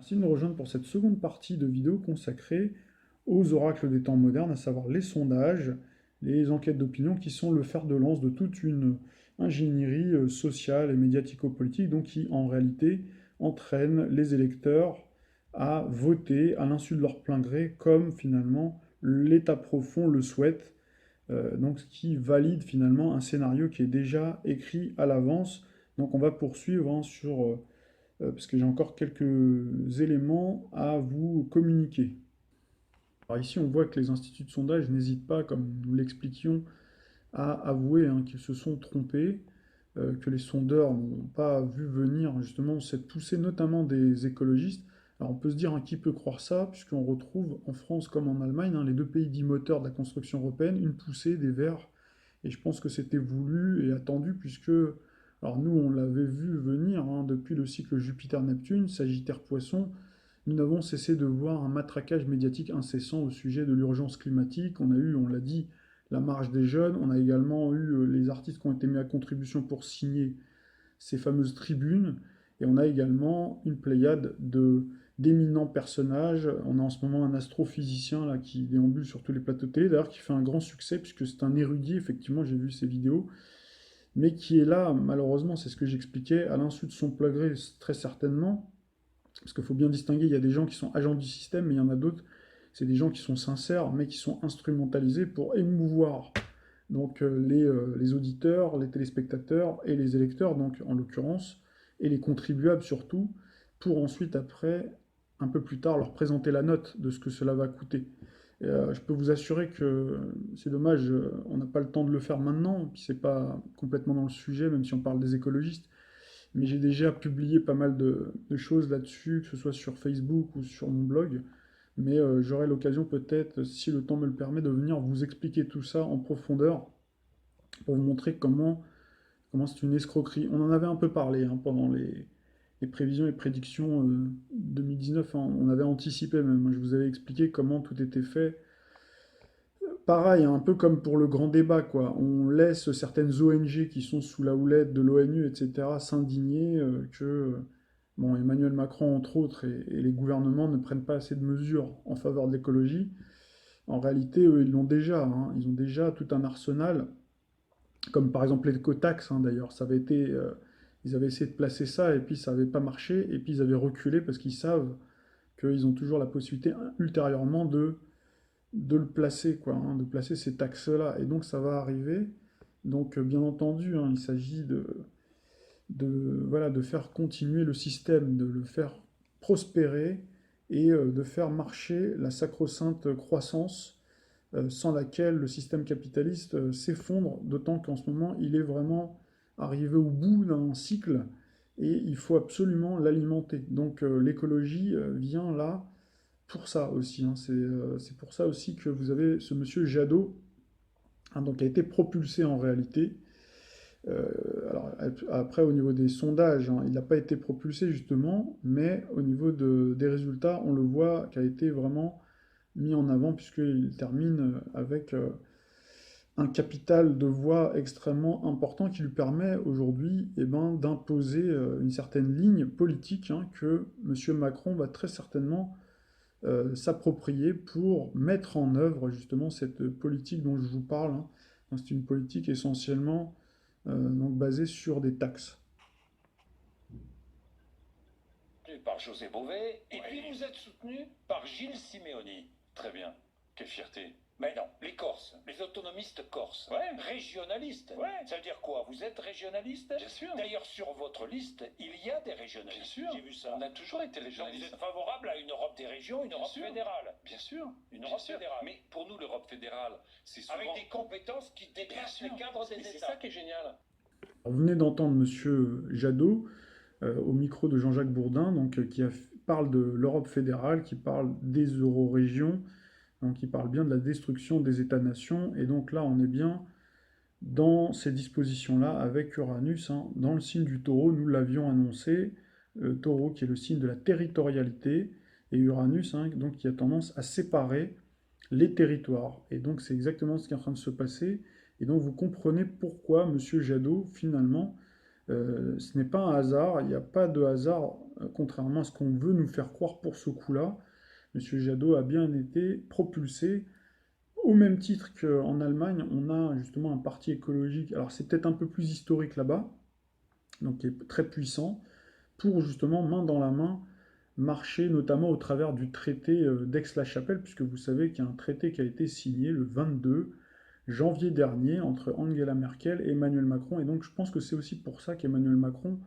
Merci de nous rejoindre pour cette seconde partie de vidéo consacrée aux oracles des temps modernes, à savoir les sondages, les enquêtes d'opinion qui sont le fer de lance de toute une ingénierie sociale et médiatico-politique, donc qui en réalité entraînent les électeurs à voter à l'insu de leur plein gré, comme finalement l'État profond le souhaite, donc ce qui valide finalement un scénario qui est déjà écrit à l'avance. Donc on va poursuivre parce que j'ai encore quelques éléments à vous communiquer. Alors ici, on voit que les instituts de sondage n'hésitent pas, comme nous l'expliquions, à avouer qu'ils se sont trompés, que les sondeurs n'ont pas vu venir justement cette poussée, notamment des écologistes. Alors on peut se dire qui peut croire ça, puisqu'on retrouve en France comme en Allemagne, les deux pays dits moteurs de la construction européenne, une poussée des Verts. Et je pense que c'était voulu et attendu, puisque alors nous, on l'avait vu venir depuis le cycle Jupiter-Neptune, Sagittaire-Poisson. Nous n'avons cessé de voir un matraquage médiatique incessant au sujet de l'urgence climatique. On a eu, on l'a dit, la marche des jeunes. On a également eu les artistes qui ont été mis à contribution pour signer ces fameuses tribunes. Et on a également une pléiade d'éminents personnages. On a en ce moment un astrophysicien là, qui déambule sur tous les plateaux de télé, d'ailleurs qui fait un grand succès, puisque c'est un érudit, effectivement, j'ai vu ses vidéos, mais qui est là, malheureusement, c'est ce que j'expliquais, à l'insu de son plein gré, très certainement, parce qu'il faut bien distinguer, il y a des gens qui sont agents du système, mais il y en a d'autres, c'est des gens qui sont sincères, mais qui sont instrumentalisés pour émouvoir donc les auditeurs, les téléspectateurs et les électeurs, donc en l'occurrence, et les contribuables surtout, pour ensuite, après, un peu plus tard, leur présenter la note de ce que cela va coûter. Je peux vous assurer que c'est dommage, on n'a pas le temps de le faire maintenant, puis c'est pas complètement dans le sujet, même si on parle des écologistes, mais j'ai déjà publié pas mal de choses là-dessus, que ce soit sur Facebook ou sur mon blog, mais j'aurai l'occasion peut-être, si le temps me le permet, de venir vous expliquer tout ça en profondeur, pour vous montrer comment c'est une escroquerie. On en avait un peu parlé pendant les prévisions et prédictions 2019, on avait anticipé même, je vous avais expliqué comment tout était fait. Pareil, un peu comme pour le grand débat, quoi. On laisse certaines ONG qui sont sous la houlette de l'ONU, etc., s'indigner que bon, Emmanuel Macron, entre autres, et les gouvernements ne prennent pas assez de mesures en faveur de l'écologie. En réalité, eux, ils l'ont déjà. Ils ont déjà tout un arsenal, comme par exemple l'écotaxe, d'ailleurs. Ils avaient essayé de placer ça, et puis ça n'avait pas marché, et puis ils avaient reculé parce qu'ils savent qu'ils ont toujours la possibilité ultérieurement de le placer, quoi, de placer ces taxes-là. Et donc ça va arriver. Donc bien entendu, il s'agit voilà, de faire continuer le système, de le faire prospérer et de faire marcher la sacro-sainte croissance sans laquelle le système capitaliste s'effondre, d'autant qu'en ce moment il est vraiment arrivé au bout d'un cycle et il faut absolument l'alimenter. Donc l'écologie vient là pour ça aussi. C'est pour ça aussi que vous avez ce monsieur Jadot, donc, qui a été propulsé en réalité. Euh, alors, après, au niveau des sondages, il n'a pas été propulsé justement, mais au niveau des résultats, on le voit qui a été vraiment mis en avant, puisqu'il termine avec un capital de voix extrêmement important qui lui permet aujourd'hui d'imposer une certaine ligne politique que M. Macron va très certainement s'approprier pour mettre en œuvre justement cette politique dont je vous parle. Donc, c'est une politique essentiellement donc basée sur des taxes. Par José Bové, et puis Oui. vous êtes soutenu par Gilles Simeoni. Très bien. Quelle fierté. Mais non, les Corses, les autonomistes corses. Ouais. Régionalistes. Ouais. Ça veut dire quoi? Vous êtes régionaliste? Bien sûr. D'ailleurs, sur votre liste, il y a des régionalistes. Bien sûr. J'ai vu ça. On a toujours été Donc vous régionalistes. êtes favorable à une Europe des régions, une Europe sûr. fédérale. Bien sûr. Une Bien Europe sûr. fédérale. Mais pour nous, l'Europe fédérale, c'est souvent... Avec des compétences qui Bien dépassent sûr. les cadres des Mais c'est États. ça qui est génial. Alors, vous venez d'entendre monsieur Jadot au micro de Jean-Jacques Bourdin, donc, parle de l'Europe fédérale, qui parle des euro-régions, donc il parle bien de la destruction des États-nations, et donc là on est bien dans ces dispositions-là avec Uranus, dans le signe du taureau, nous l'avions annoncé, taureau qui est le signe de la territorialité, et Uranus donc, qui a tendance à séparer les territoires. Et donc c'est exactement ce qui est en train de se passer, et donc vous comprenez pourquoi M. Jadot, finalement, ce n'est pas un hasard, il n'y a pas de hasard contrairement à ce qu'on veut nous faire croire pour ce coup-là. M. Jadot a bien été propulsé, au même titre qu'en Allemagne, on a justement un parti écologique, alors c'est peut-être un peu plus historique là-bas, donc qui est très puissant, pour justement, main dans la main, marcher notamment au travers du traité d'Aix-la-Chapelle, puisque vous savez qu'il y a un traité qui a été signé le 22 janvier dernier entre Angela Merkel et Emmanuel Macron, et donc je pense que c'est aussi pour ça qu'Emmanuel Macron,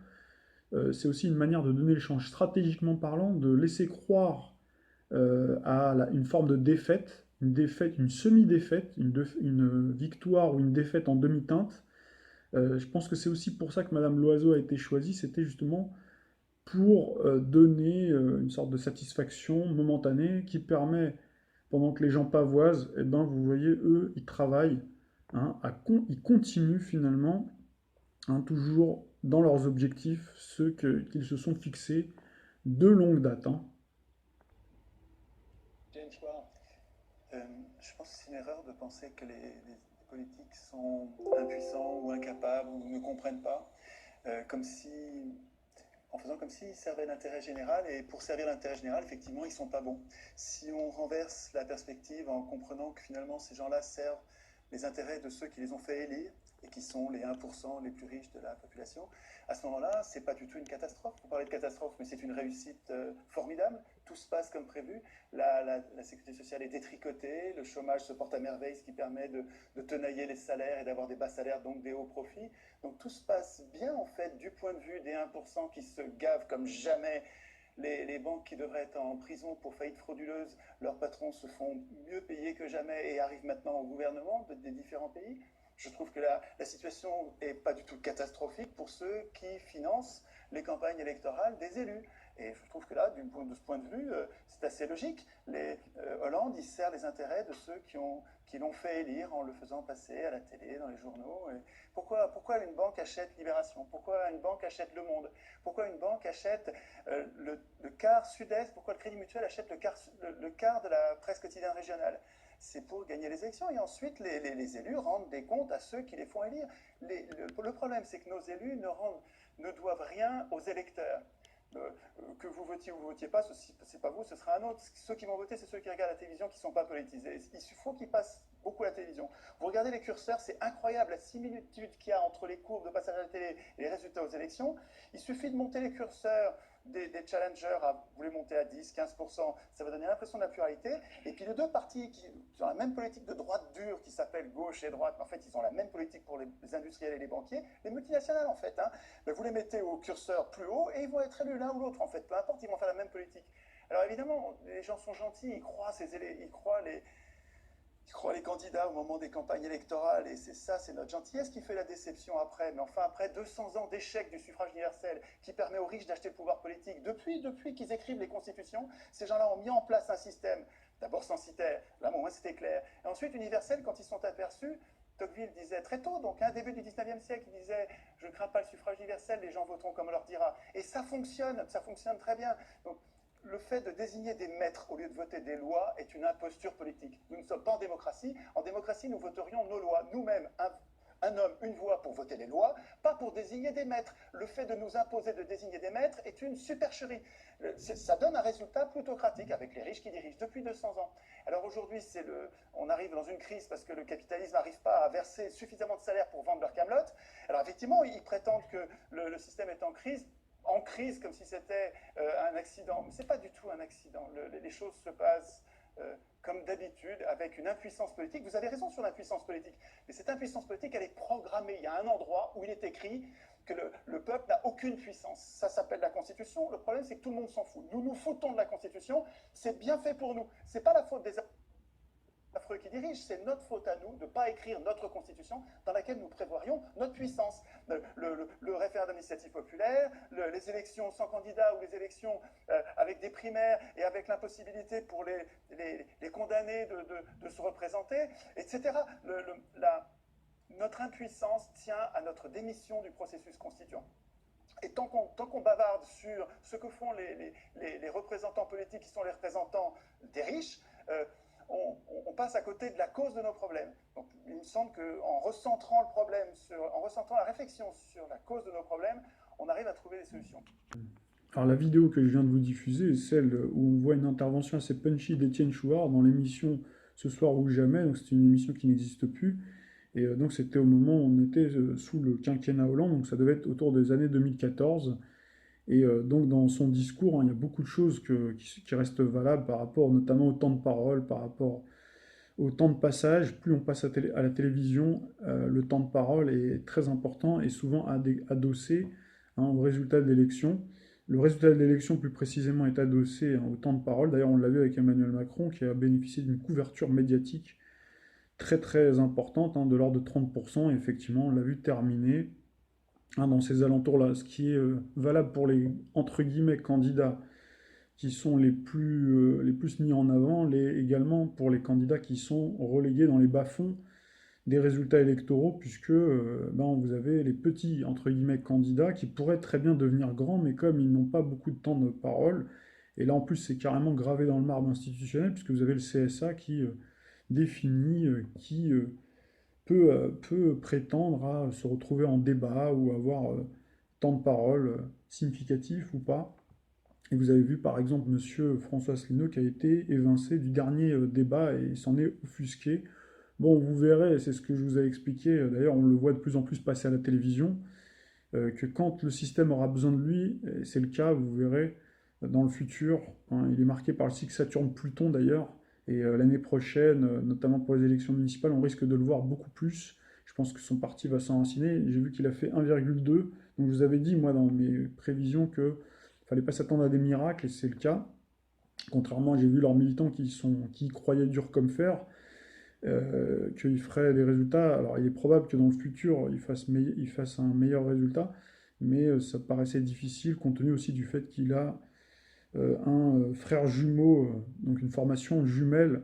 c'est aussi une manière de donner le change stratégiquement parlant, de laisser croire une forme de défaite, une semi-défaite, une victoire ou une défaite en demi-teinte. Je pense que c'est aussi pour ça que Madame Loiseau a été choisie, c'était justement pour donner une sorte de satisfaction momentanée qui permet, pendant que les gens pavoisent, eh ben, vous voyez, eux, ils travaillent, hein, ils continuent finalement, hein, toujours dans leurs objectifs, ceux qu'ils se sont fixés de longue date. Hein. James Schwartz, je pense que c'est une erreur de penser que les politiques sont impuissants ou incapables ou ne comprennent pas, en faisant comme s'ils servaient l'intérêt général, et pour servir l'intérêt général, effectivement, ils ne sont pas bons. Si on renverse la perspective en comprenant que finalement ces gens-là servent les intérêts de ceux qui les ont fait élire, et qui sont les 1% les plus riches de la population, à ce moment-là, c'est pas du tout une catastrophe. Vous parlez de catastrophe, mais c'est une réussite formidable. Tout se passe comme prévu. La sécurité sociale est détricotée, le chômage se porte à merveille, ce qui permet de tenailler les salaires et d'avoir des bas salaires, donc des hauts profits. Donc tout se passe bien, en fait, du point de vue des 1% qui se gavent comme jamais. Les banques qui devraient être en prison pour faillite frauduleuse, leurs patrons se font mieux payer que jamais et arrivent maintenant au gouvernement des différents pays. Je trouve que la situation n'est pas du tout catastrophique pour ceux qui financent les campagnes électorales des élus. Et je trouve que là, de ce point de vue, c'est assez logique. Hollande, il sert les intérêts de ceux qui l'ont fait élire en le faisant passer à la télé, dans les journaux. Et pourquoi une banque achète Libération? Pourquoi une banque achète Le Monde? Pourquoi une banque achète le quart Sud-Est? Pourquoi le Crédit Mutuel achète le quart de la presse quotidienne régionale? C'est pour gagner les élections, et ensuite les élus rendent des comptes à ceux qui les font élire. Le problème, c'est que nos élus ne doivent rien aux électeurs. Que vous votiez ou vous votiez pas, c'est pas vous, ce sera un autre. Ceux qui vont voter, c'est ceux qui regardent la télévision, qui ne sont pas politisés. Il faut qu'ils passent beaucoup à la télévision. Vous regardez les curseurs, c'est incroyable la similitude qu'il y a entre les courbes de passage à la télé et les résultats aux élections. Il suffit de monter les curseurs des challengers, vous les montez à 10, 15%, ça va donner l'impression de la pluralité. Et puis les deux partis qui ont la même politique de droite dure, qui s'appelle gauche et droite, mais en fait ils ont la même politique pour les industriels et les banquiers, les multinationales en fait, hein, vous les mettez au curseur plus haut et ils vont être élus l'un ou l'autre en fait, peu importe, ils vont faire la même politique. Alors évidemment, les gens sont gentils, ils croient les candidats au moment des campagnes électorales, et c'est notre gentillesse qui fait la déception après. Mais enfin, après 200 ans d'échec du suffrage universel qui permet aux riches d'acheter le pouvoir politique, depuis qu'ils écrivent les constitutions, ces gens-là ont mis en place un système, d'abord censitaire, là au moins c'était clair, et ensuite universel quand ils sont aperçus. Tocqueville disait très tôt, donc début du 19e siècle, il disait « Je ne crains pas le suffrage universel, les gens voteront comme on leur dira ». Et ça fonctionne très bien. Donc, le fait de désigner des maîtres au lieu de voter des lois est une imposture politique. Nous ne sommes pas en démocratie. En démocratie, nous voterions nos lois, nous-mêmes, un homme, une voix pour voter les lois, pas pour désigner des maîtres. Le fait de nous imposer de désigner des maîtres est une supercherie. Ça donne un résultat plutocratique avec les riches qui dirigent depuis 200 ans. Alors aujourd'hui, on arrive dans une crise parce que le capitalisme n'arrive pas à verser suffisamment de salaire pour vendre leur camelote. Alors effectivement, ils prétendent que le système est en crise comme si c'était un accident. Mais ce n'est pas du tout un accident. Les choses se passent comme d'habitude, avec une impuissance politique. Vous avez raison sur l'impuissance politique, mais cette impuissance politique, elle est programmée. Il y a un endroit où il est écrit que le peuple n'a aucune puissance. Ça s'appelle la Constitution. Le problème, c'est que tout le monde s'en fout. Nous nous foutons de la Constitution. C'est bien fait pour nous. Ce n'est pas la faute des affreux qui dirigent, c'est notre faute à nous de ne pas écrire notre constitution dans laquelle nous prévoirions notre puissance. Le référendum d'initiative populaire, les élections sans candidat ou les élections avec des primaires et avec l'impossibilité pour les condamnés de se représenter, etc. Notre impuissance tient à notre démission du processus constituant. Et tant qu'on bavarde sur ce que font les représentants politiques qui sont les représentants des riches, on passe à côté de la cause de nos problèmes. Donc, il me semble qu'en recentrant le problème, en recentrant la réflexion sur la cause de nos problèmes, on arrive à trouver des solutions. Alors la vidéo que je viens de vous diffuser est celle où on voit une intervention assez punchy d'Étienne Chouard dans l'émission Ce soir ou jamais, donc c'est une émission qui n'existe plus, et donc c'était au moment où on était sous le quinquennat Hollande, donc ça devait être autour des années 2014, et donc dans son discours, hein, il y a beaucoup de choses qui restent valables par rapport notamment au temps de parole, par rapport au temps de passage. Plus on passe à la télévision, le temps de parole est très important et souvent adossé, hein, au résultat de l'élection. Le résultat de l'élection, plus précisément, est adossé, hein, au temps de parole. D'ailleurs, on l'a vu avec Emmanuel Macron, qui a bénéficié d'une couverture médiatique très très importante, hein, de l'ordre de 30%. Et effectivement, on l'a vu terminer, hein, dans ces alentours-là. Ce qui est valable pour les, entre guillemets, candidats qui sont les plus mis en avant, également pour les candidats qui sont relégués dans les bas-fonds des résultats électoraux, puisque ben, vous avez les petits, entre guillemets, candidats qui pourraient très bien devenir grands, mais comme ils n'ont pas beaucoup de temps de parole, et là en plus c'est carrément gravé dans le marbre institutionnel, puisque vous avez le CSA qui définit qui peut prétendre à se retrouver en débat ou avoir temps de parole significatif ou pas. Et vous avez vu par exemple Monsieur François Asselineau qui a été évincé du dernier débat et s'en est offusqué. Bon, vous verrez, c'est ce que je vous ai expliqué, d'ailleurs on le voit de plus en plus passer à la télévision, que quand le système aura besoin de lui, et c'est le cas, vous verrez, dans le futur, hein, il est marqué par le cycle Saturne-Pluton d'ailleurs, et l'année prochaine, notamment pour les élections municipales, on risque de le voir beaucoup plus. Je pense que son parti va s'enraciner. J'ai vu qu'il a fait 1,2. Donc je vous avais dit, moi, dans mes prévisions, que fallait pas s'attendre à des miracles, et c'est le cas. Contrairement, j'ai vu leurs militants qui y croyaient dur comme fer, qu'ils feraient des résultats. Alors, il est probable que dans le futur, ils fassent un meilleur résultat, mais ça paraissait difficile compte tenu aussi du fait qu'il a un frère jumeau, donc une formation jumelle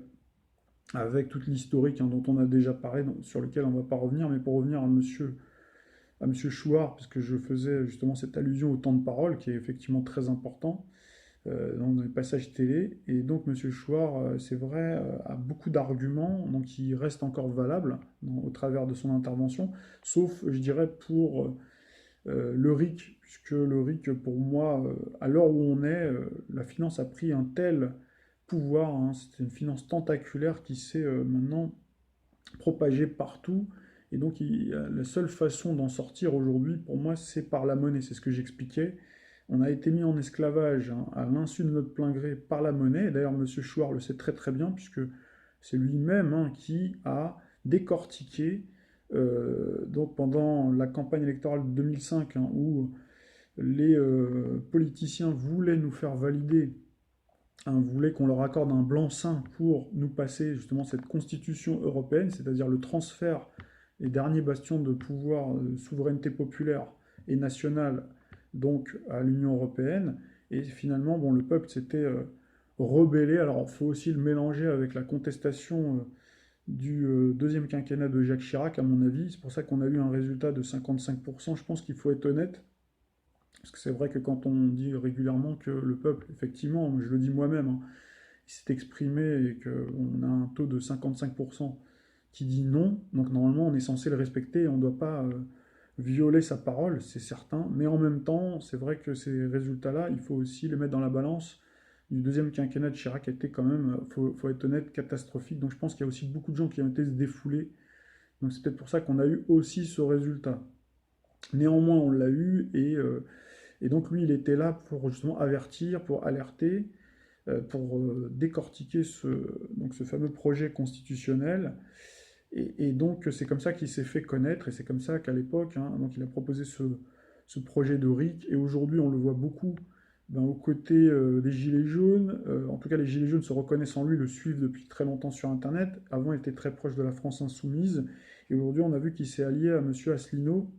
avec toute l'historique, hein, dont on a déjà parlé, sur lequel on ne va pas revenir, mais pour revenir à monsieur Chouard, parce que je faisais justement cette allusion au temps de parole, qui est effectivement très important, donc dans les passages télé. Et donc Monsieur Chouard, c'est vrai, a beaucoup d'arguments, donc il reste encore valable au travers de son intervention, sauf, je dirais, pour le RIC, puisque le RIC, pour moi, à l'heure où on est, la finance a pris un tel pouvoir, hein, c'est une finance tentaculaire qui s'est maintenant propagée partout. Et donc la seule façon d'en sortir aujourd'hui, pour moi, c'est par la monnaie, c'est ce que j'expliquais. On a été mis en esclavage, hein, à l'insu de notre plein gré par la monnaie. D'ailleurs, M. Chouard le sait très très bien, puisque c'est lui-même, hein, qui a décortiqué, donc pendant la campagne électorale de 2005, hein, où les politiciens voulaient nous faire valider, hein, voulaient qu'on leur accorde un blanc-seing pour nous passer justement cette constitution européenne, c'est-à-dire le transfert des derniers bastions de pouvoir, de souveraineté populaire et nationale, donc à l'Union européenne. Et finalement, bon, le peuple s'était rebellé. Alors, il faut aussi le mélanger avec la contestation du deuxième quinquennat de Jacques Chirac, à mon avis. C'est pour ça qu'on a eu un résultat de 55%. Je pense qu'il faut être honnête. Parce que c'est vrai que quand on dit régulièrement que le peuple, effectivement, je le dis moi-même, hein, il s'est exprimé et qu'on a un taux de 55% qui dit non, donc normalement on est censé le respecter et on ne doit pas violer sa parole, c'est certain, mais en même temps, c'est vrai que ces résultats-là, il faut aussi les mettre dans la balance. Du deuxième quinquennat de Chirac était quand même, faut être honnête, catastrophique, donc je pense qu'il y a aussi beaucoup de gens qui ont été défoulés, donc c'est peut-être pour ça qu'on a eu aussi ce résultat. Néanmoins, on l'a eu, et donc lui, il était là pour justement avertir, pour alerter, pour décortiquer donc ce fameux projet constitutionnel. Et donc c'est comme ça qu'il s'est fait connaître, et c'est comme ça qu'à l'époque, hein, donc il a proposé ce projet de RIC, et aujourd'hui on le voit beaucoup, ben, aux côtés des Gilets jaunes. En tout cas les Gilets jaunes se reconnaissent en lui, le suivent depuis très longtemps sur Internet. Avant il était très proche de la France Insoumise, et aujourd'hui on a vu qu'il s'est allié à M. Asselineau,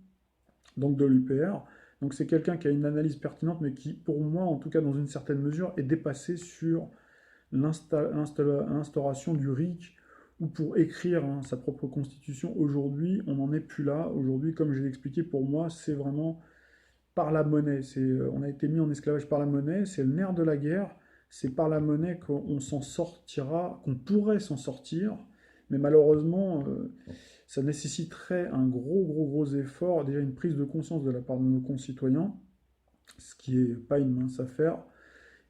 donc de l'UPR. Donc c'est quelqu'un qui a une analyse pertinente, mais qui, pour moi, en tout cas dans une certaine mesure, est dépassé sur l'instauration du RIC, ou pour écrire, hein, sa propre constitution. Aujourd'hui, on n'en est plus là. Aujourd'hui, comme je l'ai expliqué, pour moi, c'est vraiment par la monnaie. On a été mis en esclavage par la monnaie, c'est le nerf de la guerre. C'est par la monnaie qu'on s'en sortira, qu'on pourrait s'en sortir, mais malheureusement, ça nécessiterait un gros effort, déjà une prise de conscience de la part de nos concitoyens, ce qui n'est pas une mince affaire.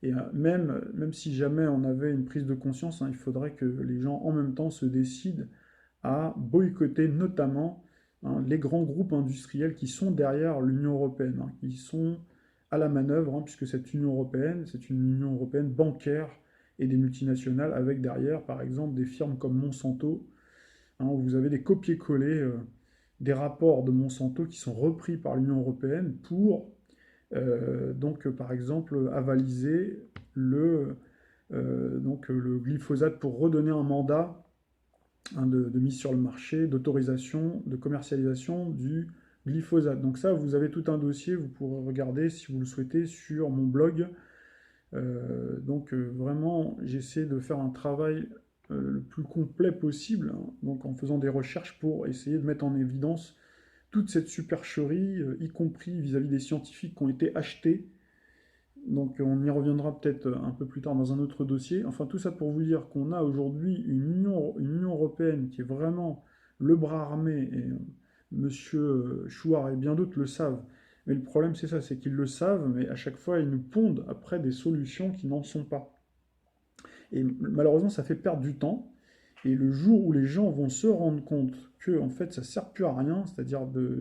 Et même si jamais on avait une prise de conscience, hein, il faudrait que les gens en même temps se décident à boycotter notamment, hein, les grands groupes industriels qui sont derrière l'Union européenne, hein, qui sont à la manœuvre, hein, puisque cette Union européenne, c'est une Union européenne bancaire et des multinationales, avec derrière, par exemple, des firmes comme Monsanto, hein, où vous avez des copier-coller des rapports de Monsanto qui sont repris par l'Union européenne pour, par exemple, avaliser le glyphosate pour redonner un mandat, hein, de mise sur le marché, d'autorisation, de commercialisation du glyphosate. Donc ça, vous avez tout un dossier, vous pourrez regarder si vous le souhaitez sur mon blog. Vraiment, j'essaie de faire un travail le plus complet possible, hein, donc en faisant des recherches pour essayer de mettre en évidence toute cette supercherie, y compris vis-à-vis des scientifiques qui ont été achetés. Donc on y reviendra peut-être un peu plus tard dans un autre dossier. Enfin, tout ça pour vous dire qu'on a aujourd'hui une Union européenne qui est vraiment le bras armé, et Monsieur Chouard et bien d'autres le savent. Mais le problème, c'est ça, c'est qu'ils le savent, mais à chaque fois, ils nous pondent après des solutions qui n'en sont pas. Et malheureusement, ça fait perdre du temps. Et le jour où les gens vont se rendre compte que en fait, ça ne sert plus à rien, c'est-à-dire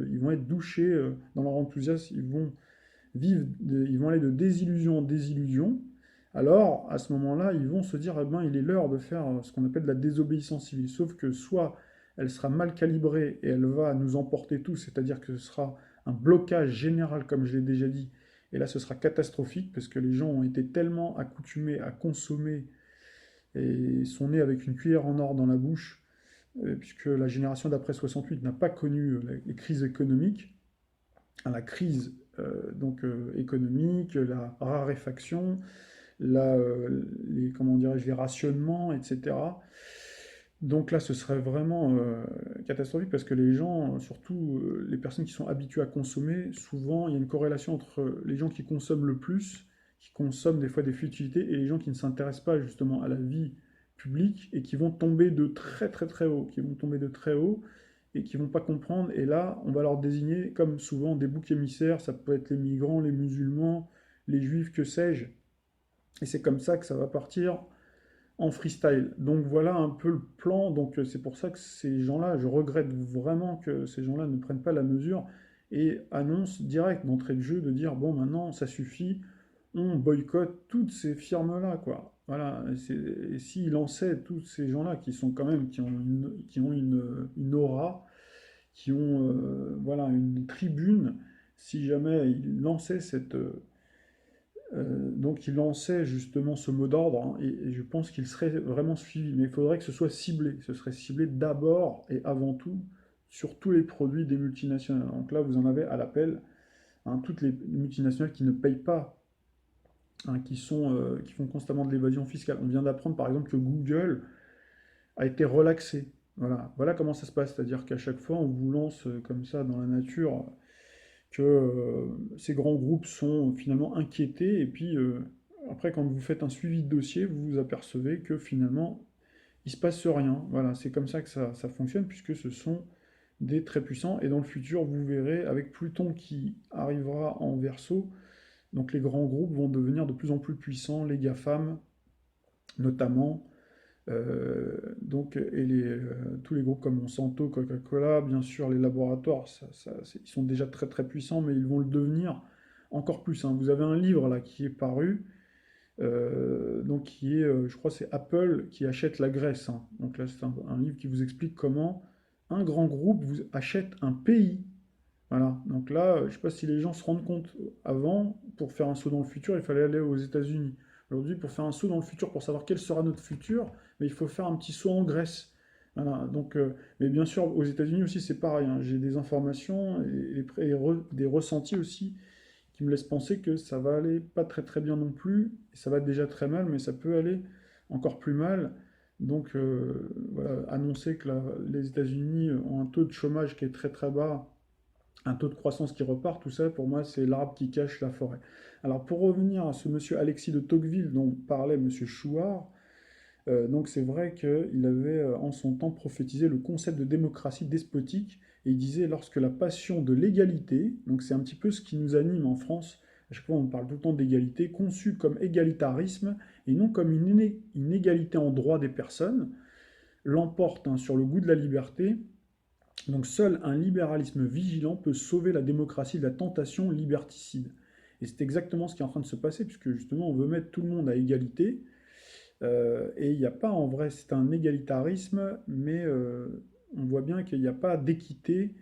ils vont être douchés dans leur enthousiasme, ils vont aller de désillusion en désillusion. Alors, à ce moment-là, ils vont se dire, eh ben, il est l'heure de faire ce qu'on appelle de la désobéissance civile. Sauf que soit elle sera mal calibrée et elle va nous emporter tous, c'est-à-dire que ce sera un blocage général, comme je l'ai déjà dit, et là ce sera catastrophique, parce que les gens ont été tellement accoutumés à consommer et sont nés avec une cuillère en or dans la bouche, puisque la génération d'après 68 n'a pas connu les crises économiques, hein, la crise économique, la raréfaction, comment dirais-je, les rationnements, etc. Donc là, ce serait vraiment catastrophique parce que les gens, surtout les personnes qui sont habituées à consommer, souvent il y a une corrélation entre les gens qui consomment le plus, qui consomment des fois des futilités, et les gens qui ne s'intéressent pas justement à la vie publique et qui vont tomber de très très très haut, qui vont tomber de très haut et qui vont pas comprendre. Et là, on va leur désigner comme souvent des boucs émissaires. Ça peut être les migrants, les musulmans, les juifs, que sais-je. Et c'est comme ça que ça va partir en freestyle. Donc voilà un peu le plan. Donc c'est pour ça que ces gens-là, je regrette vraiment que ces gens-là ne prennent pas la mesure et annoncent direct d'entrée de jeu de dire bon, maintenant ça suffit, on boycotte toutes ces firmes-là, quoi. Voilà. Et s'ils lançaient tous ces gens-là qui sont quand même qui ont une aura, qui ont voilà une tribune, si jamais ils lançaient il lançait justement ce mot d'ordre, hein, et je pense qu'il serait vraiment suivi. Mais il faudrait que ce soit ciblé. Ce serait ciblé d'abord et avant tout sur tous les produits des multinationales. Donc là, vous en avez à l'appel, hein, toutes les multinationales qui ne payent pas, hein, qui font constamment de l'évasion fiscale. On vient d'apprendre par exemple que Google a été relaxé. Voilà comment ça se passe. C'est-à-dire qu'à chaque fois, on vous lance comme ça dans la nature que ces grands groupes sont finalement inquiétés, et puis après, quand vous faites un suivi de dossier, vous vous apercevez que finalement, il ne se passe rien. Voilà, c'est comme ça que ça fonctionne, puisque ce sont des très puissants, et dans le futur, vous verrez, avec Pluton qui arrivera en Verseau, donc les grands groupes vont devenir de plus en plus puissants, les GAFAM notamment, tous les groupes comme Monsanto, Coca-Cola, bien sûr, les laboratoires, ils sont déjà très très puissants, mais ils vont le devenir encore plus, hein. Vous avez un livre là qui est paru, je crois, c'est Apple qui achète la Grèce, hein. Donc là, c'est un livre qui vous explique comment un grand groupe vous achète un pays. Voilà. Donc là, je ne sais pas si les gens se rendent compte. Avant, pour faire un saut dans le futur, il fallait aller aux États-Unis. Aujourd'hui, pour faire un saut dans le futur, pour savoir quel sera notre futur, mais il faut faire un petit saut en Grèce. Voilà. Donc, mais bien sûr, aux États-Unis aussi, c'est pareil, hein. J'ai des informations des ressentis aussi qui me laissent penser que ça va aller pas très très bien non plus. Et ça va déjà très mal, mais ça peut aller encore plus mal. Donc, voilà, annoncer que les États-Unis ont un taux de chômage qui est très très bas, un taux de croissance qui repart, tout ça, pour moi, c'est l'arbre qui cache la forêt. Alors, pour revenir à ce monsieur Alexis de Tocqueville dont parlait monsieur Chouard, donc c'est vrai qu'il avait en son temps prophétisé le concept de démocratie despotique, et il disait lorsque la passion de l'égalité, donc c'est un petit peu ce qui nous anime en France, à chaque fois on parle tout le temps d'égalité, conçue comme égalitarisme et non comme une égalité en droit des personnes, l'emporte sur le goût de la liberté. Donc seul un libéralisme vigilant peut sauver la démocratie de la tentation liberticide. Et c'est exactement ce qui est en train de se passer, puisque justement on veut mettre tout le monde à égalité, et il n'y a pas en vrai, c'est un égalitarisme, mais on voit bien qu'il n'y a pas d'équité.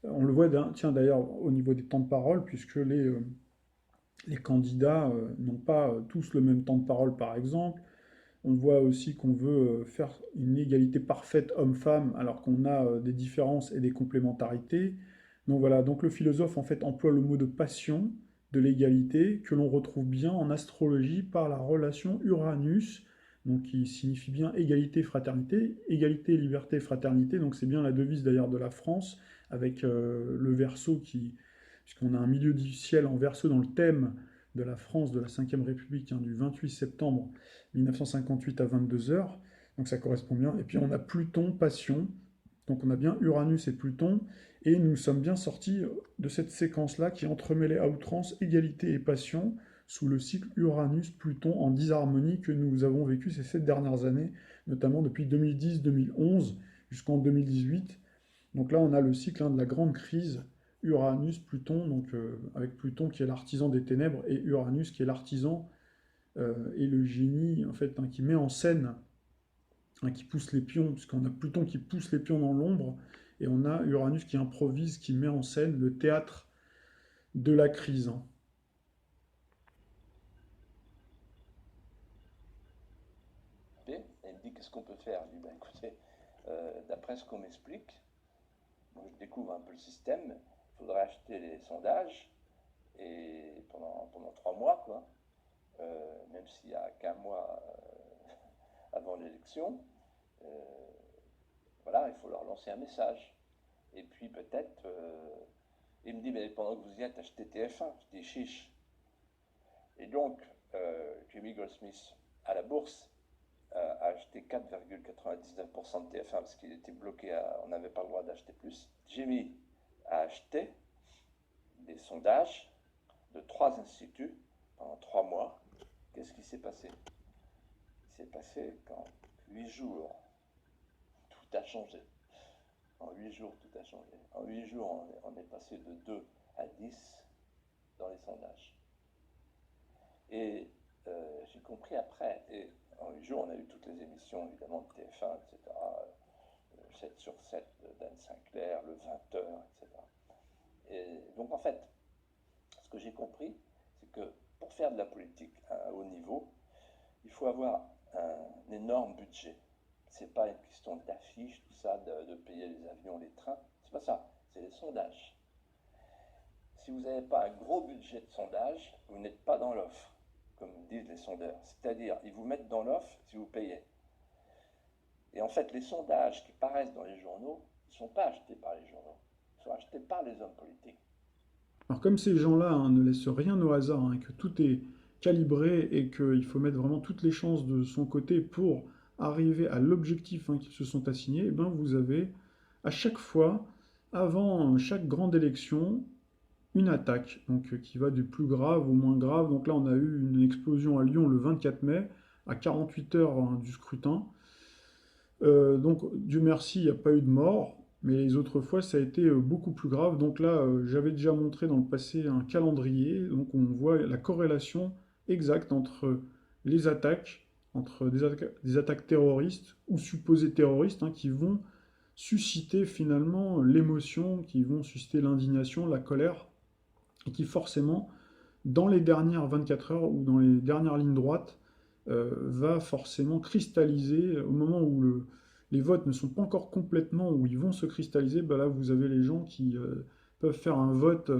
On le voit d'ailleurs au niveau des temps de parole, puisque les candidats n'ont pas tous le même temps de parole par exemple. On voit aussi qu'on veut faire une égalité parfaite homme-femme, alors qu'on a des différences et des complémentarités. Donc voilà, donc le philosophe en fait emploie le mot de passion, de l'égalité, que l'on retrouve bien en astrologie par la relation Uranus, donc qui signifie bien égalité, liberté, fraternité. Donc c'est bien la devise d'ailleurs de la France, avec le Verseau puisqu'on a un milieu du ciel en Verseau dans le thème de la France de la Ve République, du 28 septembre 1958 à 22h, donc ça correspond bien. Et puis on a Pluton, passion, donc on a bien Uranus et Pluton, et nous sommes bien sortis de cette séquence-là qui entremêlait à outrance égalité et passion, sous le cycle Uranus-Pluton en disharmonie que nous avons vécu ces 7 dernières années, notamment depuis 2010-2011 jusqu'en 2018. Donc là on a le cycle de la grande crise, Uranus, Pluton, donc avec Pluton qui est l'artisan des ténèbres et Uranus qui est l'artisan et le génie en fait qui met en scène, qui pousse les pions, puisqu'on a Pluton qui pousse les pions dans l'ombre et on a Uranus qui improvise, qui met en scène le théâtre de la crise. Et il me dit qu'est-ce qu'on peut faire. Je dis ben écoutez, d'après ce qu'on m'explique, moi je découvre un peu le système. Il faudrait acheter les sondages et pendant 3 mois, quoi, même s'il n'y a qu'un mois avant l'élection, voilà, il faut leur lancer un message. Et puis peut-être, il me dit, mais pendant que vous y êtes, achetez TF1. Je dis, chiche. Et donc, Jimmy Goldsmith, à la bourse, a acheté 4,99% de TF1 parce qu'il était bloqué, on n'avait pas le droit d'acheter plus. Jimmy a acheté des sondages de 3 instituts pendant 3 mois. Qu'est-ce qui s'est passé? Il s'est passé qu'en 8 jours, tout a changé. En 8 jours, tout a changé. En 8 jours, on est passé de 2 à 10 dans les sondages. Et j'ai compris après, et en 8 jours, on a eu toutes les émissions, évidemment, de TF1, etc. 7 sur 7 d'Anne Sinclair, le 20h, etc. Et donc, en fait, ce que j'ai compris, c'est que pour faire de la politique à un haut niveau, il faut avoir un énorme budget. C'est pas une question d'affiches, tout ça, de payer les avions, les trains. C'est pas ça, c'est les sondages. Si vous n'avez pas un gros budget de sondage, vous n'êtes pas dans l'offre, comme disent les sondeurs. C'est-à-dire, ils vous mettent dans l'offre si vous payez. Et en fait, les sondages qui paraissent dans les journaux ne sont pas achetés par les journaux, ils sont achetés par les hommes politiques. Alors comme ces gens-là ne laissent rien au hasard, que tout est calibré et qu'il faut mettre vraiment toutes les chances de son côté pour arriver à l'objectif qu'ils se sont assignés, vous avez à chaque fois, avant chaque grande élection, une attaque donc, qui va du plus grave au moins grave. Donc là, on a eu une explosion à Lyon le 24 mai, à 48 heures du scrutin. Donc, Dieu merci, il n'y a pas eu de mort, mais les autres fois, ça a été beaucoup plus grave. Donc là, j'avais déjà montré dans le passé un calendrier, donc on voit la corrélation exacte entre les attaques, entre des attaques terroristes ou supposées terroristes, qui vont susciter finalement l'émotion, qui vont susciter l'indignation, la colère, et qui forcément, dans les dernières 24 heures ou dans les dernières lignes droites, va forcément cristalliser au moment où les votes ne sont pas encore complètement, où ils vont se cristalliser, là vous avez les gens qui peuvent faire un vote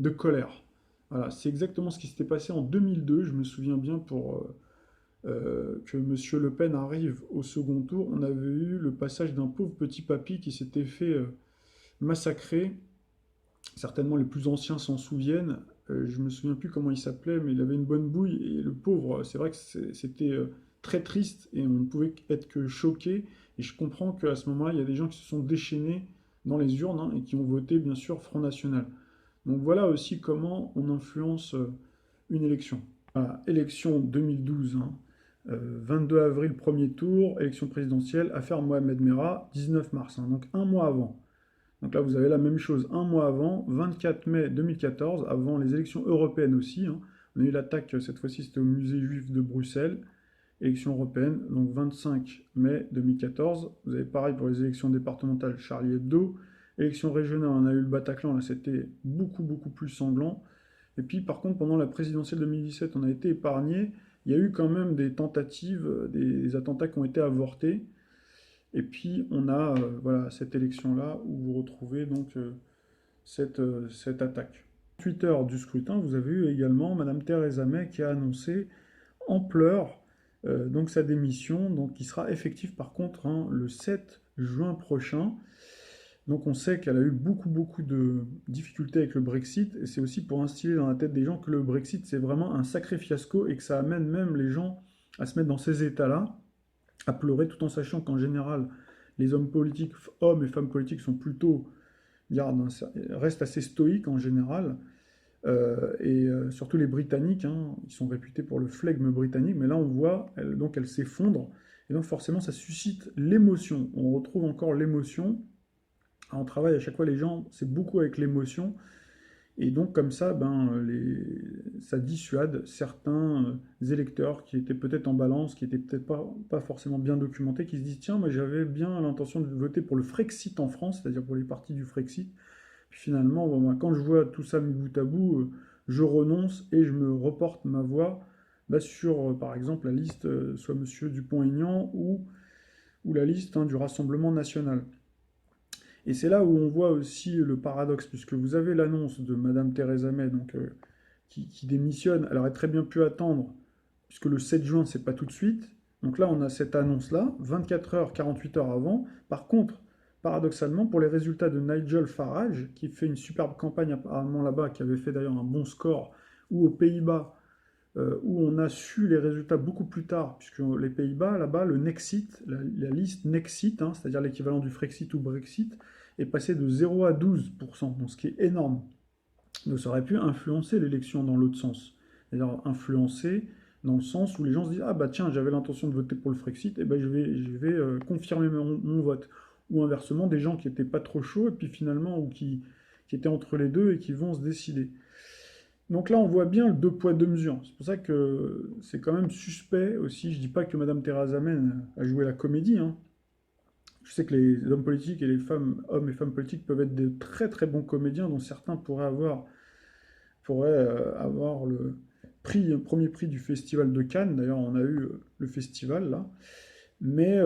de colère. Voilà, c'est exactement ce qui s'était passé en 2002, je me souviens bien pour que M. Le Pen arrive au second tour, on avait eu le passage d'un pauvre petit papy qui s'était fait massacrer. Certainement les plus anciens s'en souviennent, je ne me souviens plus comment il s'appelait, mais il avait une bonne bouille, et le pauvre, c'est vrai que c'était très triste, et on ne pouvait être que choqué, et je comprends qu'à ce moment-là, il y a des gens qui se sont déchaînés dans les urnes, et qui ont voté, bien sûr, Front National. Donc voilà aussi comment on influence une élection. Voilà, élection 2012, 22 avril, premier tour, élection présidentielle, affaire Mohamed Merah, 19 mars, donc un mois avant. Donc là, vous avez la même chose, un mois avant, 24 mai 2014, avant les élections européennes aussi. On a eu l'attaque, cette fois-ci, c'était au musée juif de Bruxelles, élections européennes, donc 25 mai 2014. Vous avez pareil pour les élections départementales, Charlie Hebdo. Élections régionales, on a eu le Bataclan, là c'était beaucoup plus sanglant. Et puis par contre, pendant la présidentielle 2017, on a été épargné. Il y a eu quand même des tentatives, des attentats qui ont été avortés. Et puis on a voilà, cette élection-là où vous retrouvez donc cette attaque. Twitter du scrutin, vous avez eu également Madame Theresa May qui a annoncé en pleurs donc sa démission, donc qui sera effective par contre le 7 juin prochain. Donc on sait qu'elle a eu beaucoup de difficultés avec le Brexit, et c'est aussi pour instiller dans la tête des gens que le Brexit c'est vraiment un sacré fiasco et que ça amène même les gens à se mettre dans ces états-là, à pleurer, tout en sachant qu'en général les hommes politiques, hommes et femmes politiques sont plutôt, restent assez stoïques en général, surtout les Britanniques, ils sont réputés pour le flegme britannique, mais là on voit, elle s'effondre, et donc forcément ça suscite l'émotion, on retrouve encore l'émotion. On travaille à chaque fois les gens, c'est beaucoup avec l'émotion, et donc comme ça, ça dissuade certains électeurs qui étaient peut-être en balance, qui étaient peut-être pas forcément bien documentés, qui se disent tiens, moi j'avais bien l'intention de voter pour le Frexit en France, c'est-à-dire pour les partis du Frexit, puis finalement, quand je vois tout ça mis bout à bout, je renonce et je me reporte ma voix sur, par exemple, la liste soit Monsieur Dupont-Aignan ou la liste du Rassemblement National. Et c'est là où on voit aussi le paradoxe, puisque vous avez l'annonce de Madame Theresa May qui démissionne. Elle aurait très bien pu attendre, puisque le 7 juin, c'est pas tout de suite. Donc là, on a cette annonce-là, 24 heures, 48 heures avant. Par contre, paradoxalement, pour les résultats de Nigel Farage, qui fait une superbe campagne apparemment là-bas, qui avait fait d'ailleurs un bon score, ou aux Pays-Bas, où on a su les résultats beaucoup plus tard, puisque les Pays-Bas, là-bas, le Nexit, la liste Nexit, c'est-à-dire l'équivalent du Frexit ou Brexit, est passé de 0 à 12%, donc ce qui est énorme. Donc ça aurait pu influencer l'élection dans l'autre sens. C'est-à-dire influencer dans le sens où les gens se disent « Ah bah tiens, j'avais l'intention de voter pour le Frexit, et ben je vais confirmer mon vote. » Ou inversement, des gens qui n'étaient pas trop chauds, et puis finalement, ou qui étaient entre les deux, et qui vont se décider. Donc là, on voit bien le deux poids, deux mesures. C'est pour ça que c'est quand même suspect aussi. Je ne dis pas que Madame Theresa May a joué la comédie, Je sais que les hommes politiques et les hommes et femmes politiques peuvent être de très bons comédiens, dont certains pourraient avoir le premier prix du festival de Cannes. D'ailleurs, on a eu le festival là. Mais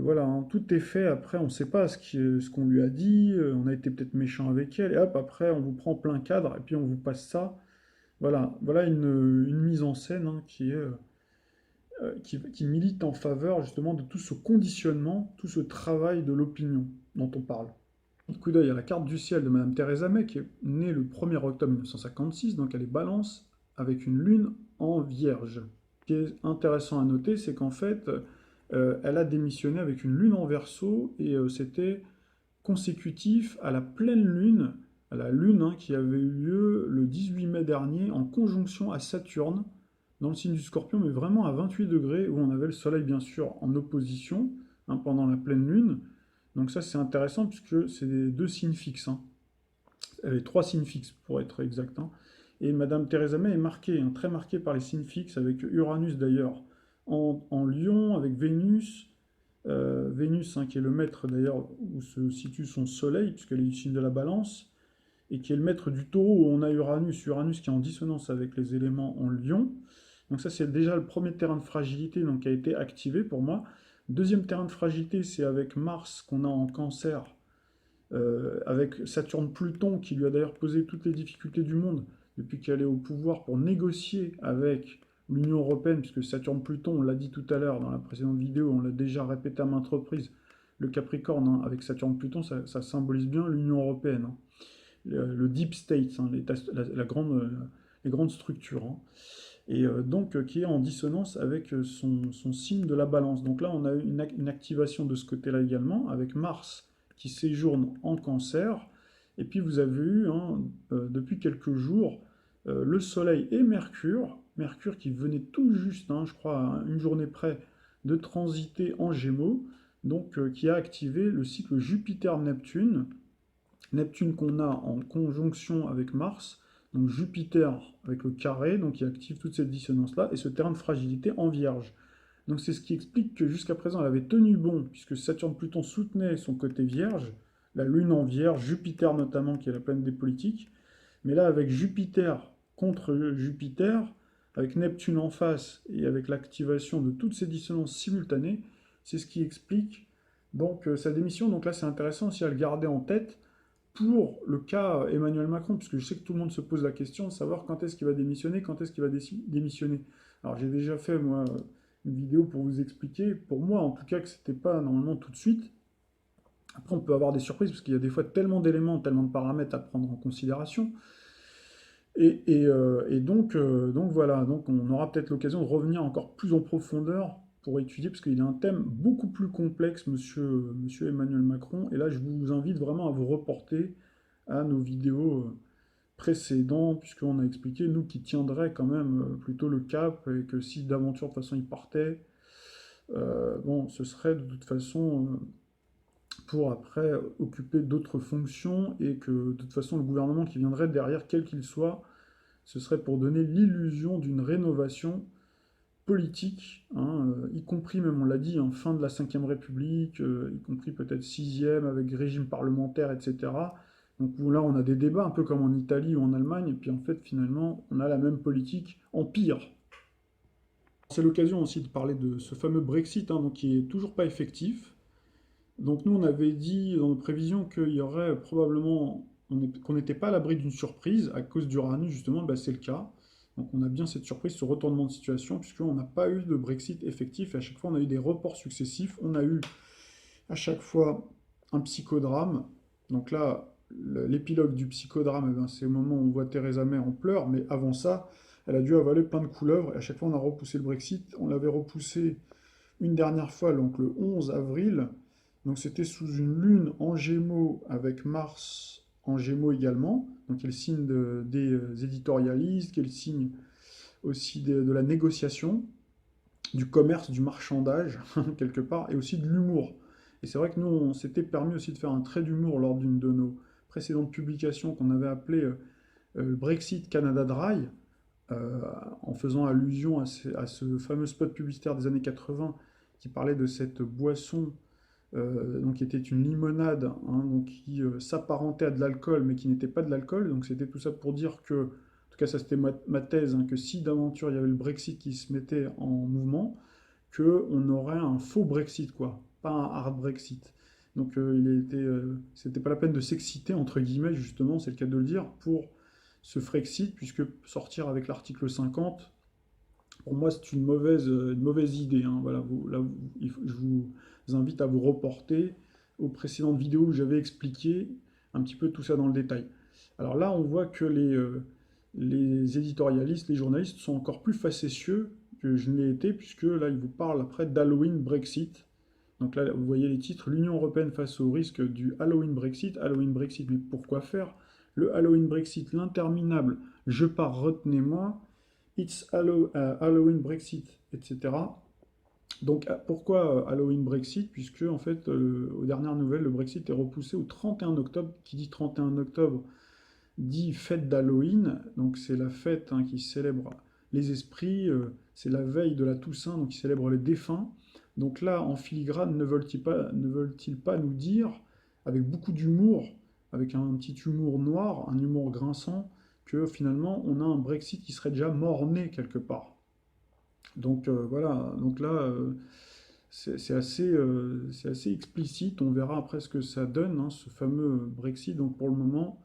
voilà, tout est fait. Après, on ne sait pas ce qu'on lui a dit. On a été peut-être méchant avec elle. Et hop, après, on vous prend plein cadre et puis on vous passe ça. Voilà une mise en scène qui milite en faveur justement de tout ce conditionnement, tout ce travail de l'opinion dont on parle. Un coup d'œil à la carte du ciel de Madame Theresa May, qui est née le 1er octobre 1956, donc elle est balance avec une lune en vierge. Ce qui est intéressant à noter, c'est qu'en fait, elle a démissionné avec une lune en Verseau, et c'était consécutif à la pleine lune, à la lune qui avait eu lieu le 18 mai dernier, en conjonction à Saturne, dans le signe du Scorpion, mais vraiment à 28 degrés, où on avait le Soleil bien sûr en opposition, pendant la pleine lune. Donc ça c'est intéressant, puisque c'est des deux signes fixes. Elle est 3 signes fixes, pour être exact. Et Madame Theresa May est marquée, très marquée par les signes fixes, avec Uranus d'ailleurs en Lion, avec Vénus, qui est le maître d'ailleurs où se situe son Soleil, puisqu'elle est du signe de la Balance, et qui est le maître du Taureau, où on a Uranus qui est en dissonance avec les éléments en Lion. Donc ça c'est déjà le premier terrain de fragilité qui a été activé pour moi. Deuxième terrain de fragilité, c'est avec Mars qu'on a en Cancer, avec Saturne-Pluton, qui lui a d'ailleurs posé toutes les difficultés du monde depuis qu'elle est au pouvoir, pour négocier avec l'Union européenne, puisque Saturne-Pluton, on l'a dit tout à l'heure dans la précédente vidéo, on l'a déjà répété à maintes reprises, le Capricorne, avec Saturne-Pluton, ça symbolise bien l'Union européenne, le Deep State, les grandes structures, et donc qui est en dissonance avec son signe de la Balance. Donc là, on a une activation de ce côté-là également, avec Mars qui séjourne en Cancer, et puis vous avez eu, depuis quelques jours, le Soleil et Mercure. Mercure qui venait tout juste, hein, je crois, à une journée près, de transiter en Gémeaux, donc qui a activé le cycle Jupiter-Neptune. Neptune qu'on a en conjonction avec Mars, donc Jupiter avec le carré, donc qui active toute cette dissonance-là, et ce terrain de fragilité en Vierge. Donc c'est ce qui explique que jusqu'à présent elle avait tenu bon, puisque Saturne-Pluton soutenait son côté Vierge, la Lune en Vierge, Jupiter notamment, qui est la planète des politiques, mais là avec Jupiter contre Jupiter, avec Neptune en face, et avec l'activation de toutes ces dissonances simultanées, c'est ce qui explique donc sa démission. Donc là c'est intéressant aussi à le garder en tête, pour le cas Emmanuel Macron, puisque je sais que tout le monde se pose la question de savoir quand est-ce qu'il va démissionner, quand est-ce qu'il va démissionner. Alors j'ai déjà fait, moi, une vidéo pour vous expliquer, pour moi en tout cas, que c'était pas normalement tout de suite. Après on peut avoir des surprises, parce qu'il y a des fois tellement d'éléments, tellement de paramètres à prendre en considération. Et donc voilà, donc on aura peut-être l'occasion de revenir encore plus en profondeur pour étudier, parce qu'il y a un thème beaucoup plus complexe, monsieur Emmanuel Macron, et là je vous invite vraiment à vous reporter à nos vidéos précédentes, puisqu'on a expliqué, nous, qui tiendrait quand même plutôt le cap, et que si d'aventure de toute façon il partait, bon, ce serait de toute façon pour après occuper d'autres fonctions, et que de toute façon le gouvernement qui viendrait derrière, quel qu'il soit, ce serait pour donner l'illusion d'une rénovation politique, hein, y compris, même on l'a dit, hein, fin de la Ve République, y compris peut-être 6e avec régime parlementaire, etc. Donc là on a des débats un peu comme en Italie ou en Allemagne, et puis en fait finalement on a la même politique en pire. C'est l'occasion aussi de parler de ce fameux Brexit, hein, donc qui est toujours pas effectif. Donc nous on avait dit dans nos prévisions qu'il y aurait probablement, qu'on n'était pas à l'abri d'une surprise à cause d'Uranus, justement, bah, c'est le cas. Donc on a bien cette surprise, ce retournement de situation, puisqu'on n'a pas eu de Brexit effectif, et à chaque fois on a eu des reports successifs, on a eu à chaque fois un psychodrame. Donc là, l'épilogue du psychodrame, eh ben, c'est au moment où on voit Theresa May en pleurs, mais avant ça, elle a dû avaler plein de couleuvres, et à chaque fois on a repoussé le Brexit. On l'avait repoussé une dernière fois, donc le 11 avril, donc c'était sous une lune en Gémeaux, avec Mars en Gémeaux également, donc qui est le signe des éditorialistes, qui est le signe aussi de la négociation, du commerce, du marchandage, quelque part, et aussi de l'humour. Et c'est vrai que nous, on s'était permis aussi de faire un trait d'humour lors d'une de nos précédentes publications qu'on avait appelée Brexit Canada Dry, en faisant allusion à ce fameux spot publicitaire des années 80 qui parlait de cette boisson donc qui était une limonade, hein, donc qui s'apparentait à de l'alcool, mais qui n'était pas de l'alcool. Donc c'était tout ça pour dire que, en tout cas ça c'était ma thèse, hein, que si d'aventure il y avait le Brexit qui se mettait en mouvement, qu'on aurait un faux Brexit, quoi, pas un hard Brexit. Donc c'était pas la peine de s'exciter, entre guillemets, justement, c'est le cas de le dire, pour ce Frexit, puisque sortir avec l'article 50, pour moi c'est une mauvaise idée, hein. Voilà, je vous invite à vous reporter aux précédentes vidéos où j'avais expliqué un petit peu tout ça dans le détail. Alors là, on voit que les éditorialistes, les journalistes sont encore plus facétieux que je ne l'ai été, puisque là, ils vous parlent après d'Halloween Brexit. Donc là, vous voyez les titres, l'Union européenne face au risque du Halloween Brexit, mais pourquoi faire? Le Halloween Brexit, l'interminable, je pars, retenez-moi, It's Halloween Brexit, etc. Donc pourquoi Halloween Brexit? Puisque en fait, aux dernières nouvelles, le Brexit est repoussé au 31 octobre. Qui dit 31 octobre dit fête d'Halloween, donc c'est la fête, hein, qui célèbre les esprits, c'est la veille de la Toussaint, donc qui célèbre les défunts. Donc là, en filigrane, ne veulent-ils pas nous dire, avec beaucoup d'humour, avec un petit humour noir, un humour grinçant, que finalement on a un Brexit qui serait déjà mort-né quelque part. Donc voilà, donc là c'est assez explicite, on verra après ce que ça donne, hein, ce fameux Brexit. Donc pour le moment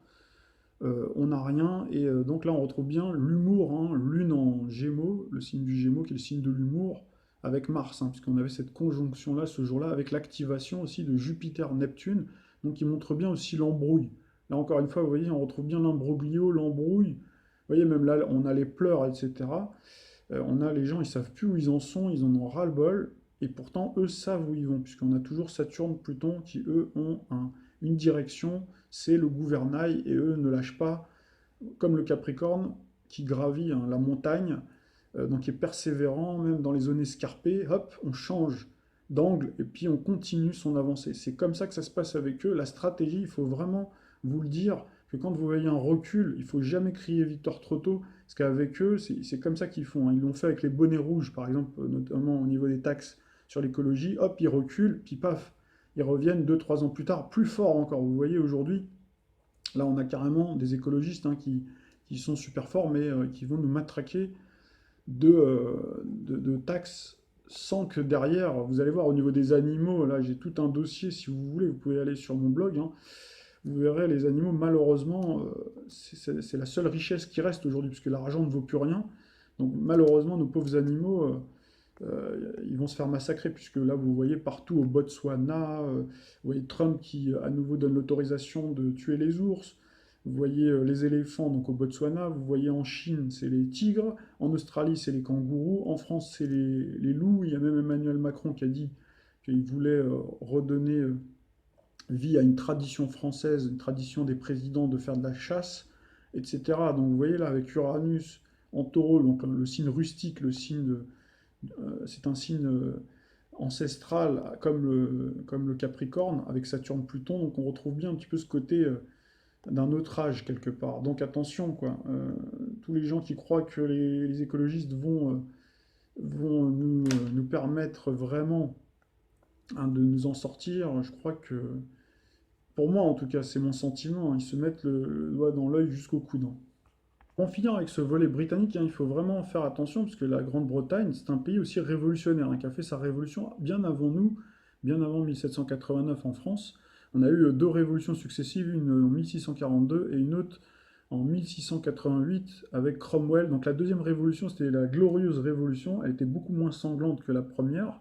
on n'a rien, et donc là on retrouve bien l'humour, hein, lune en Gémeaux, le signe du Gémeaux qui est le signe de l'humour, avec Mars, hein, puisqu'on avait cette conjonction là ce jour-là, avec l'activation aussi de Jupiter-Neptune, donc qui montre bien aussi l'embrouille. Là encore une fois, vous voyez, on retrouve bien l'imbroglio, l'embrouille, vous voyez, même là on a les pleurs, etc. On a les gens, ils savent plus où ils en sont, ils en ont ras-le-bol, et pourtant eux savent où ils vont, puisqu'on a toujours Saturne, Pluton, qui eux ont une direction, c'est le gouvernail, et eux ne lâchent pas, comme le Capricorne, qui gravit la montagne, donc qui est persévérant, même dans les zones escarpées, hop, on change d'angle et puis on continue son avancée. C'est comme ça que ça se passe avec eux. La stratégie, il faut vraiment vous le dire, que quand vous voyez un recul, il ne faut jamais crier victoire trop tôt, parce qu'avec eux, c'est comme ça qu'ils font, hein. Ils l'ont fait avec les bonnets rouges, par exemple, notamment au niveau des taxes sur l'écologie, hop, ils reculent, puis paf, ils reviennent 2-3 ans plus tard, plus fort encore. Vous voyez, aujourd'hui, là, on a carrément des écologistes qui sont super forts, mais qui vont nous matraquer de taxes sans que derrière, vous allez voir au niveau des animaux, là j'ai tout un dossier, si vous voulez, vous pouvez aller sur mon blog, hein, vous verrez les animaux, malheureusement, c'est la seule richesse qui reste aujourd'hui, puisque l'argent ne vaut plus rien. Donc malheureusement, nos pauvres animaux, ils vont se faire massacrer, puisque là, vous voyez partout au Botswana, vous voyez Trump qui à nouveau donne l'autorisation de tuer les ours, vous voyez les éléphants donc au Botswana, vous voyez en Chine, c'est les tigres, en Australie, c'est les kangourous, en France, c'est les loups. Il y a même Emmanuel Macron qui a dit qu'il voulait redonner vie à une tradition française, une tradition des présidents de faire de la chasse, etc. Donc vous voyez là, avec Uranus en taureau, donc le signe rustique, c'est un signe ancestral comme le Capricorne, avec Saturne-Pluton, donc on retrouve bien un petit peu ce côté d'un autre âge quelque part. Donc attention, quoi. Tous les gens qui croient que les écologistes vont nous permettre vraiment de nous en sortir, je crois que, pour moi en tout cas, c'est mon sentiment, ils se mettent le doigt dans l'œil jusqu'au coude. Pour en finir avec ce volet britannique, il faut vraiment faire attention, parce que la Grande-Bretagne, c'est un pays aussi révolutionnaire, qui a fait sa révolution bien avant nous, bien avant 1789 en France. On a eu 2 révolutions successives, une en 1642 et une autre en 1688 avec Cromwell. Donc la deuxième révolution, c'était la Glorieuse Révolution. Elle était beaucoup moins sanglante que la première,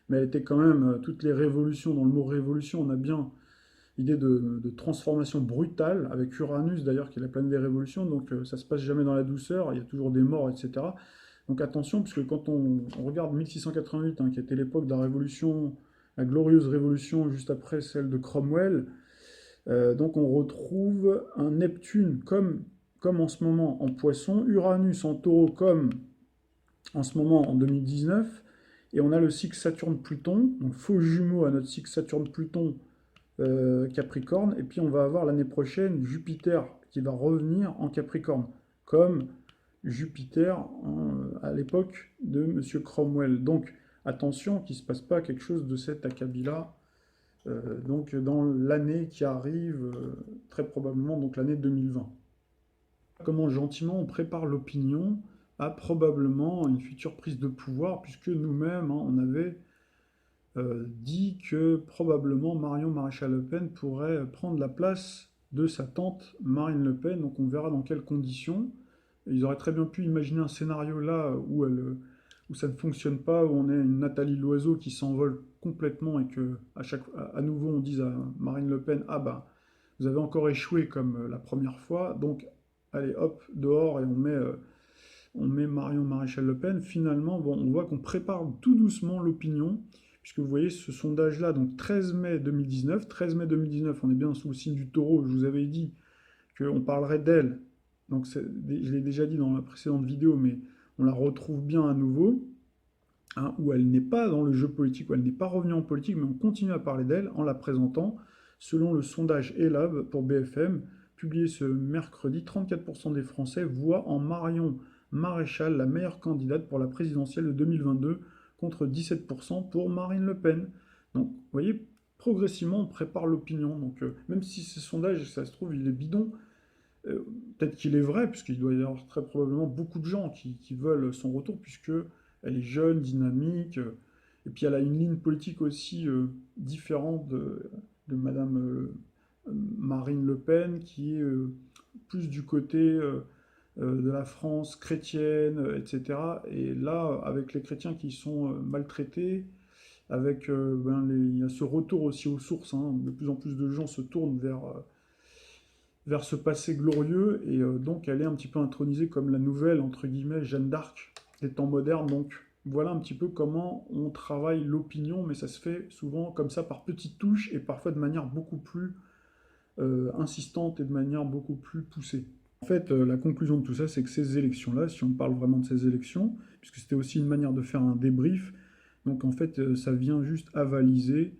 mais elle était quand même, toutes les révolutions, dans le mot révolution, on a bien l'idée de transformation brutale, avec Uranus d'ailleurs, qui est la planète des révolutions, donc ça se passe jamais dans la douceur, il y a toujours des morts, etc. Donc attention, puisque quand on regarde 1688, qui était l'époque de la révolution, la glorieuse révolution juste après celle de Cromwell, donc on retrouve un Neptune comme en ce moment en Poisson, Uranus en Taureau comme en ce moment en 2019, et on a le cycle Saturne-Pluton, donc faux jumeau à notre cycle Saturne-Pluton Capricorne, et puis on va avoir l'année prochaine Jupiter qui va revenir en Capricorne, comme Jupiter à l'époque de M. Cromwell. Donc attention qu'il ne se passe pas quelque chose de cet acabit-là, donc dans l'année qui arrive, très probablement donc l'année 2020. Comment gentiment on prépare l'opinion à probablement une future prise de pouvoir, puisque nous-mêmes, on avait dit que probablement Marion Maréchal Le Pen pourrait prendre la place de sa tante Marine Le Pen, donc on verra dans quelles conditions. Ils auraient très bien pu imaginer un scénario là où ça ne fonctionne pas, où on est une Nathalie Loiseau qui s'envole complètement et que à nouveau on dise à Marine Le Pen, ah bah vous avez encore échoué comme la première fois, donc allez hop dehors et on met Marion Maréchal Le Pen. Finalement, bon, on voit qu'on prépare tout doucement l'opinion, puisque vous voyez ce sondage-là, donc 13 mai 2019, on est bien sous le signe du taureau, je vous avais dit qu'on parlerait d'elle, donc je l'ai déjà dit dans la précédente vidéo, mais on la retrouve bien à nouveau, où elle n'est pas dans le jeu politique, où elle n'est pas revenue en politique, mais on continue à parler d'elle en la présentant, selon le sondage Elab pour BFM, publié ce mercredi, 34% des Français voient en Marion Maréchal la meilleure candidate pour la présidentielle de 2022, contre 17% pour Marine Le Pen. Donc, vous voyez, progressivement, on prépare l'opinion. Donc, même si ce sondage, ça se trouve, il est bidon, peut-être qu'il est vrai, puisqu'il doit y avoir très probablement beaucoup de gens qui veulent son retour, puisqu'elle est jeune, dynamique, et puis elle a une ligne politique aussi différente de Madame Marine Le Pen, qui est plus du côté de la France chrétienne, etc. Et là, avec les chrétiens qui sont maltraités, avec il y a ce retour aussi aux sources, de plus en plus de gens se tournent vers ce passé glorieux, et donc elle est un petit peu intronisée comme la nouvelle, entre guillemets, Jeanne d'Arc des temps modernes. Donc voilà un petit peu comment on travaille l'opinion, mais ça se fait souvent comme ça, par petites touches, et parfois de manière beaucoup plus insistante et de manière beaucoup plus poussée. En fait, la conclusion de tout ça, c'est que ces élections-là, si on parle vraiment de ces élections, puisque c'était aussi une manière de faire un débrief, donc en fait, ça vient juste avaliser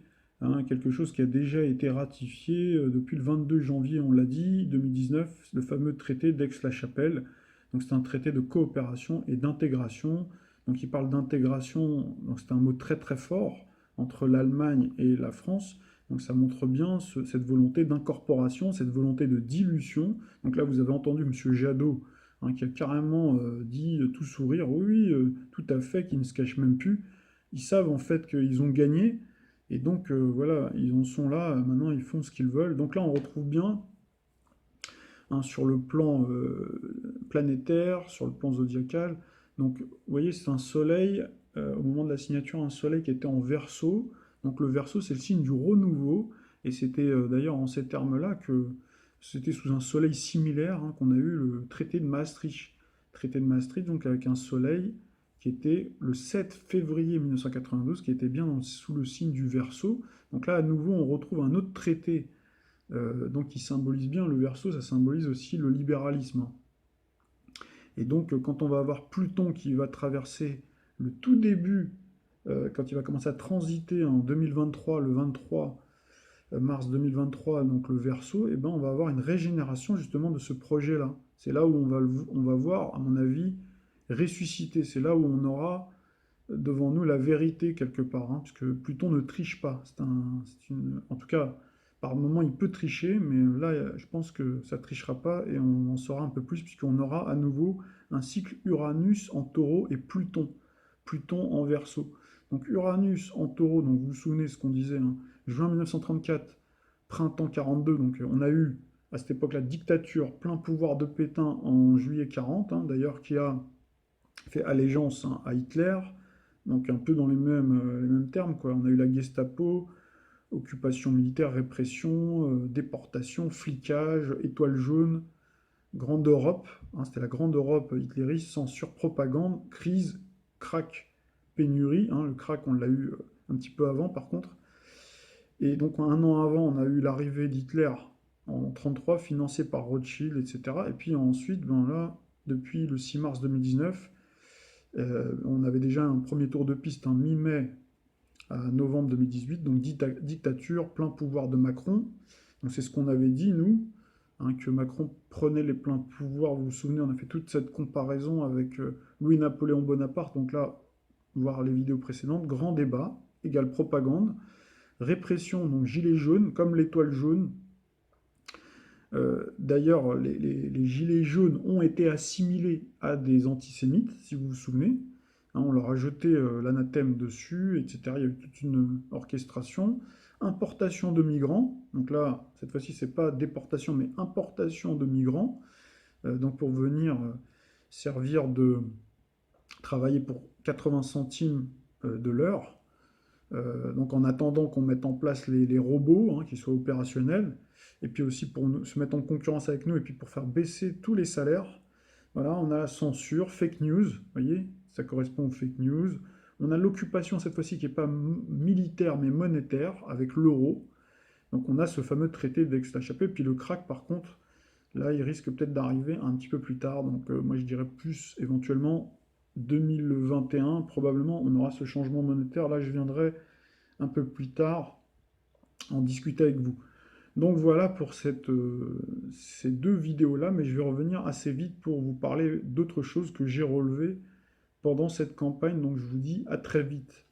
quelque chose qui a déjà été ratifié depuis le 22 janvier, on l'a dit, 2019, le fameux traité d'Aix-la-Chapelle. Donc c'est un traité de coopération et d'intégration. Donc il parle d'intégration, donc c'est un mot très très fort entre l'Allemagne et la France. Donc ça montre bien cette volonté d'incorporation, cette volonté de dilution. Donc là, vous avez entendu M. Jadot, qui a carrément dit tout sourire, oui, oui, tout à fait, qui ne se cache même plus. Ils savent en fait qu'ils ont gagné, et donc voilà, ils en sont là, maintenant ils font ce qu'ils veulent. Donc là, on retrouve bien, sur le plan planétaire, sur le plan zodiacal. Donc vous voyez, c'est un soleil, au moment de la signature, un soleil qui était en Verseau. Donc le Verseau, c'est le signe du renouveau, et c'était d'ailleurs en ces termes-là que c'était sous un soleil similaire qu'on a eu le traité de Maastricht. Traité de Maastricht, donc avec un soleil qui était le 7 février 1992, qui était bien sous le signe du Verseau. Donc là, à nouveau, on retrouve un autre traité donc qui symbolise bien le Verseau, ça symbolise aussi le libéralisme. Et donc, quand on va avoir Pluton qui va traverser le tout début, quand il va commencer à transiter en 2023, le 23 mars 2023, donc le Verseau, et ben on va avoir une régénération justement de ce projet-là. C'est là où on va voir, à mon avis, ressusciter. C'est là où on aura devant nous la vérité quelque part, puisque Pluton ne triche pas. En tout cas, par moment, il peut tricher, mais là, je pense que ça ne trichera pas, et on en saura un peu plus, puisqu'on aura à nouveau un cycle Uranus en Taureau et Pluton en Verseau. Donc Uranus en Taureau, donc vous vous souvenez ce qu'on disait, juin 1934, printemps 42, donc on a eu à cette époque la dictature, plein pouvoir de Pétain en juillet 40, d'ailleurs qui a fait allégeance à Hitler, donc un peu dans les mêmes termes, quoi. On a eu la Gestapo, occupation militaire, répression, déportation, flicage, étoile jaune, Grande Europe, c'était la Grande Europe hitlériste, censure, propagande, crise, crack, pénurie. Le crack, on l'a eu un petit peu avant par contre. Et donc un an avant, on a eu l'arrivée d'Hitler en 1933, financé par Rothschild, etc. Et puis ensuite, là, depuis le 6 mars 2019, on avait déjà un premier tour de piste mi-mai à novembre 2018, donc dictature, plein pouvoir de Macron. Donc c'est ce qu'on avait dit, nous, que Macron prenait les pleins pouvoirs. Vous vous souvenez, on a fait toute cette comparaison avec Louis-Napoléon Bonaparte. Donc là, voir les vidéos précédentes, grand débat, égale propagande, répression, donc gilet jaune, comme l'étoile jaune. D'ailleurs, les gilets jaunes ont été assimilés à des antisémites, si vous vous souvenez. On leur a jeté l'anathème dessus, etc. Il y a eu toute une orchestration. Importation de migrants. Donc là, cette fois-ci, c'est pas déportation, mais importation de migrants. Donc pour venir servir de travailler pour 80 centimes de l'heure. Donc en attendant qu'on mette en place les robots, qui soient opérationnels, et puis aussi pour se mettre en concurrence avec nous, et puis pour faire baisser tous les salaires. Voilà, on a la censure, fake news, vous voyez, ça correspond aux fake news. On a l'occupation cette fois-ci qui n'est pas militaire mais monétaire, avec l'euro. Donc on a ce fameux traité d'Aix-la-Chapelle, puis le crack par contre, là il risque peut-être d'arriver un petit peu plus tard, donc moi je dirais plus éventuellement 2021, probablement on aura ce changement monétaire, là je viendrai un peu plus tard en discuter avec vous. Donc voilà pour ces deux vidéos-là, mais je vais revenir assez vite pour vous parler d'autres choses que j'ai relevées pendant cette campagne, donc je vous dis à très vite.